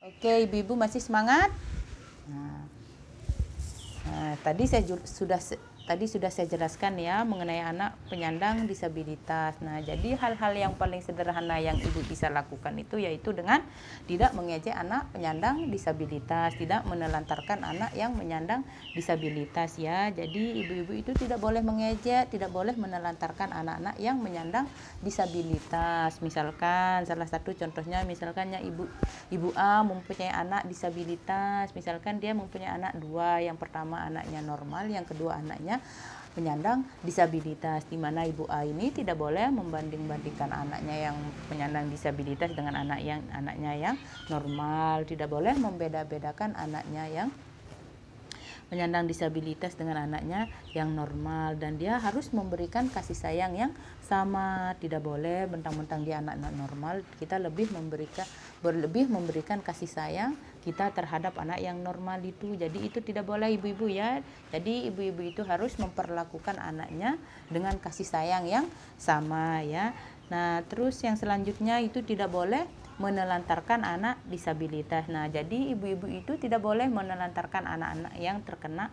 Oke, ibu-ibu masih semangat? Nah, tadi sudah saya jelaskan ya mengenai anak penyandang disabilitas. Nah, jadi hal-hal yang paling sederhana yang ibu bisa lakukan itu yaitu dengan tidak mengejek anak penyandang disabilitas, tidak menelantarkan anak yang menyandang disabilitas ya. Jadi ibu-ibu itu tidak boleh mengejek, tidak boleh menelantarkan anak-anak yang menyandang disabilitas. Misalkan salah satu contohnya misalkan ya ibu A mempunyai anak disabilitas, misalkan dia mempunyai anak dua, yang pertama anaknya normal, yang kedua anaknya penyandang disabilitas, di mana ibu A ini tidak boleh membanding-bandingkan anaknya yang penyandang disabilitas dengan anaknya yang normal, tidak boleh membeda-bedakan anaknya yang penyandang disabilitas dengan anaknya yang normal, dan dia harus memberikan kasih sayang yang sama. Tidak boleh mentang-mentang dia anak normal kita berlebih memberikan kasih sayang kita terhadap anak yang normal itu. Jadi itu tidak boleh ibu-ibu ya. Jadi ibu-ibu itu harus memperlakukan anaknya dengan kasih sayang yang sama ya. Nah, terus yang selanjutnya itu tidak boleh menelantarkan anak disabilitas. Nah, jadi ibu-ibu itu tidak boleh menelantarkan anak-anak yang terkena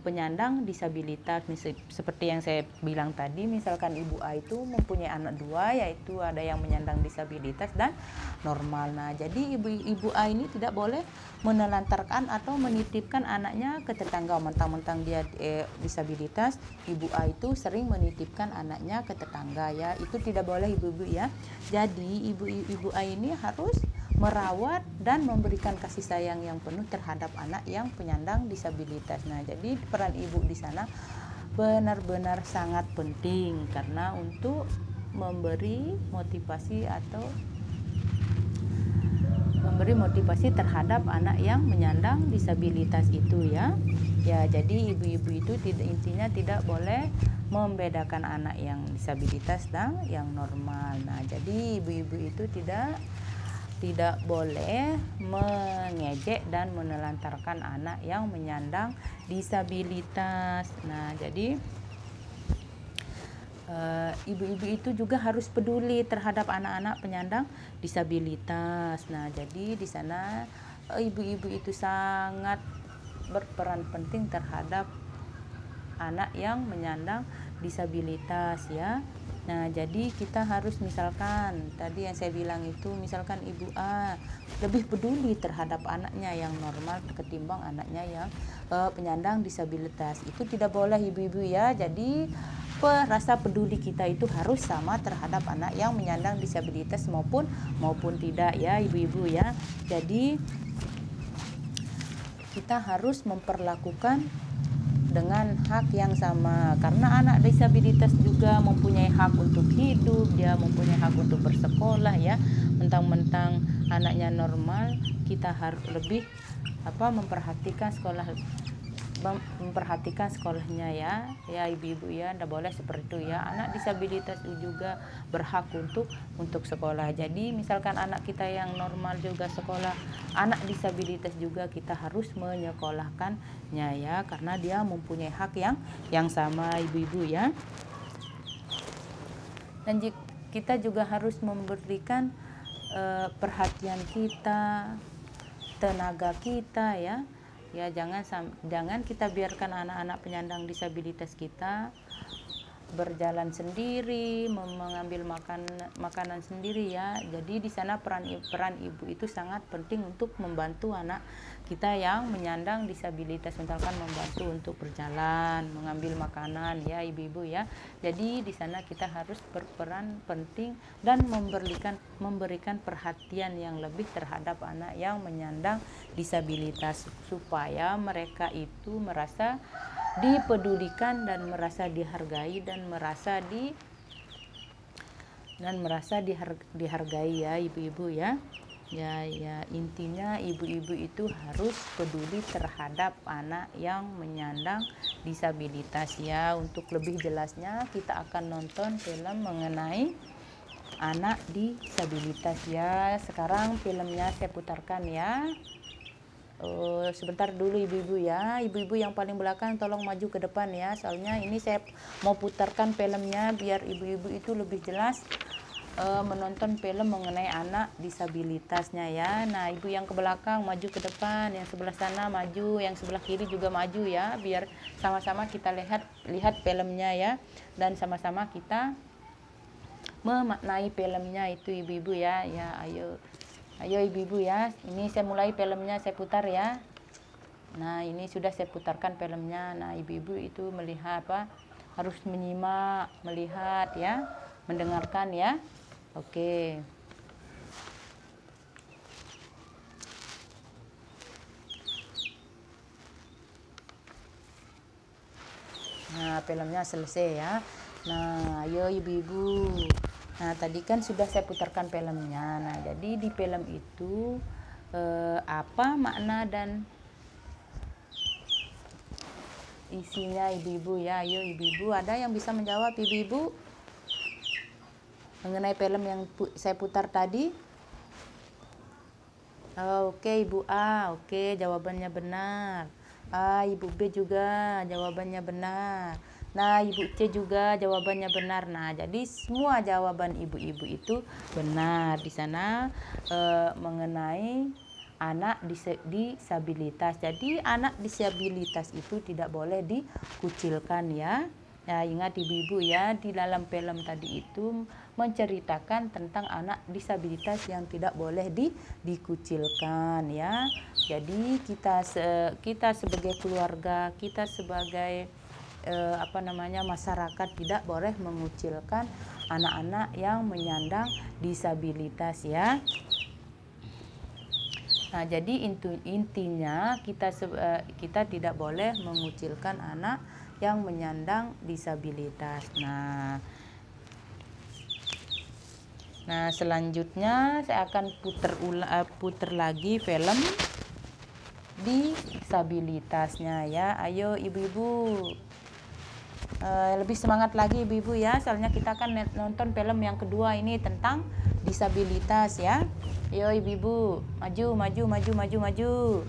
penyandang disabilitas. Seperti yang saya bilang tadi, misalkan ibu A itu mempunyai anak dua, yaitu ada yang menyandang disabilitas dan normal. Nah, jadi ibu A ini tidak boleh menelantarkan atau menitipkan anaknya ke tetangga. Mentang-mentang dia disabilitas, ibu A itu sering menitipkan anaknya ke tetangga ya. Itu tidak boleh ibu-ibu ya. Jadi ibu A ini harus merawat dan memberikan kasih sayang yang penuh terhadap anak yang penyandang disabilitas. Nah, jadi peran ibu di sana benar-benar sangat penting karena untuk memberi motivasi terhadap anak yang menyandang disabilitas itu ya. Ya, jadi ibu-ibu itu intinya tidak boleh membedakan anak yang disabilitas dan yang normal. Nah, jadi ibu-ibu itu tidak boleh mengejek dan menelantarkan anak yang menyandang disabilitas. Nah, jadi ibu-ibu itu juga harus peduli terhadap anak-anak penyandang disabilitas. Nah, jadi di sana ibu-ibu itu sangat berperan penting terhadap anak yang menyandang disabilitas ya. Nah, jadi kita harus misalkan tadi yang saya bilang itu, misalkan ibu A lebih peduli terhadap anaknya yang normal ketimbang anaknya yang penyandang disabilitas. Itu tidak boleh ibu-ibu ya. Jadi rasa peduli kita itu harus sama terhadap anak yang menyandang disabilitas maupun tidak ya ibu-ibu ya. Jadi kita harus memperlakukan dengan hak yang sama, karena anak disabilitas juga mempunyai hak untuk hidup, dia mempunyai hak untuk bersekolah ya. Mentang-mentang anaknya normal, kita harus lebih memperhatikan sekolahnya ya ibu-ibu ya. Tidak boleh seperti itu ya. Anak disabilitas juga berhak untuk sekolah. Jadi misalkan anak kita yang normal juga sekolah, anak disabilitas juga kita harus menyekolahkannya ya, karena dia mempunyai hak yang sama ibu-ibu ya. Dan kita juga harus memberikan perhatian kita, tenaga kita ya. Ya, jangan kita biarkan anak-anak penyandang disabilitas kita berjalan sendiri, mengambil makanan sendiri ya. Jadi di sana peran ibu itu sangat penting untuk membantu anak kita yang menyandang disabilitas, misalkan membantu untuk berjalan, mengambil makanan ya ibu-ibu ya. Jadi di sana kita harus berperan penting dan memberikan perhatian yang lebih terhadap anak yang menyandang disabilitas, supaya mereka itu merasa dipedulikan dan merasa dihargai dan merasa dihargai ya ibu-ibu ya. Ya intinya ibu-ibu itu harus peduli terhadap anak yang menyandang disabilitas ya. Untuk lebih jelasnya kita akan nonton film mengenai anak disabilitas ya. Sekarang filmnya saya putarkan ya. Sebentar dulu ibu-ibu ya. Ibu-ibu yang paling belakang tolong maju ke depan ya. Soalnya ini saya mau putarkan filmnya biar ibu-ibu itu lebih jelas menonton film mengenai anak disabilitasnya ya. Nah, ibu yang ke belakang maju ke depan, yang sebelah sana maju, yang sebelah kiri juga maju ya, biar sama-sama kita lihat filmnya ya, dan sama-sama kita memaknai filmnya itu ibu-ibu ya. Ya, ayo ibu-ibu ya. Ini saya mulai filmnya, saya putar ya. Nah, ini sudah saya putarkan filmnya. Nah, ibu-ibu itu melihat apa? Harus menyimak, melihat ya, mendengarkan ya. Oke. Nah, filmnya selesai ya. Nah, ayo ibu-ibu. Nah, tadi kan sudah saya putarkan filmnya. Nah, jadi di film itu apa makna dan isinya ibu-ibu ya. Ayo ibu-ibu, ada yang bisa menjawab ibu-ibu mengenai film yang saya putar tadi? Oke, Ibu A. Oke, jawabannya benar. Ibu B juga jawabannya benar. Nah, Ibu C juga jawabannya benar. Nah, jadi semua jawaban ibu-ibu itu benar di sana mengenai anak disabilitas. Jadi anak disabilitas itu tidak boleh dikucilkan ya. Nah, ingat ibu-ibu ya, di dalam film tadi itu menceritakan tentang anak disabilitas yang tidak boleh dikucilkan ya. Jadi kita sebagai keluarga, kita sebagai masyarakat tidak boleh mengucilkan anak-anak yang menyandang disabilitas ya. Nah, jadi intinya kita tidak boleh mengucilkan anak yang menyandang disabilitas. Nah, selanjutnya saya akan putar lagi film disabilitasnya ya. Ayo ibu-ibu, lebih semangat lagi ibu-ibu ya, soalnya kita akan nonton film yang kedua ini tentang disabilitas ya. Ayo ibu-ibu, maju.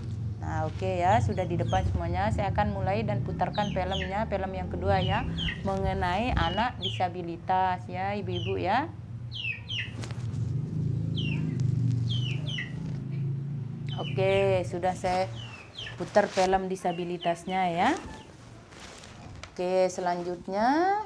Nah, oke ya, sudah di depan semuanya. Saya akan mulai dan putarkan filmnya, film yang kedua ya, mengenai anak disabilitas ya ibu-ibu ya. Oke, sudah saya putar film disabilitasnya ya. Oke, selanjutnya